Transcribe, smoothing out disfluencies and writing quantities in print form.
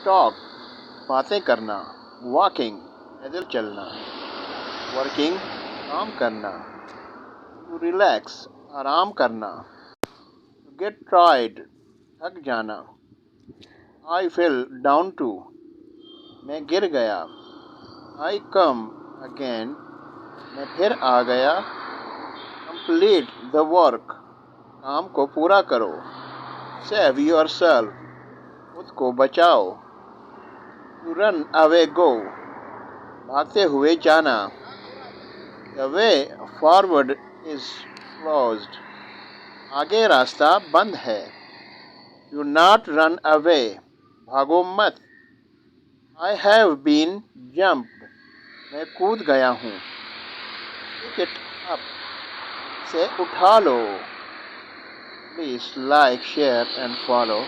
talk बातें करना, walking पैदल चलना, वर्किंग काम करना, टू रिलैक्स आराम करना, टू गेट टायर्ड थक जाना, आई फेल डाउन टू मैं गिर गया, आई कम अगेन मैं फिर आ गया, कंप्लीट द वर्क काम को पूरा करो, सेव योर सेल्फ खुद को बचाओ, टू रन अवे गो भागते हुए जाना, the way forward is closed आगे रास्ता बंद है, डू नॉट रन अवे भागो मत, आई हैव बीन जम्प्ड मैं कूद गया हूँ, पिक इट अप से उठा लो, please like share and follow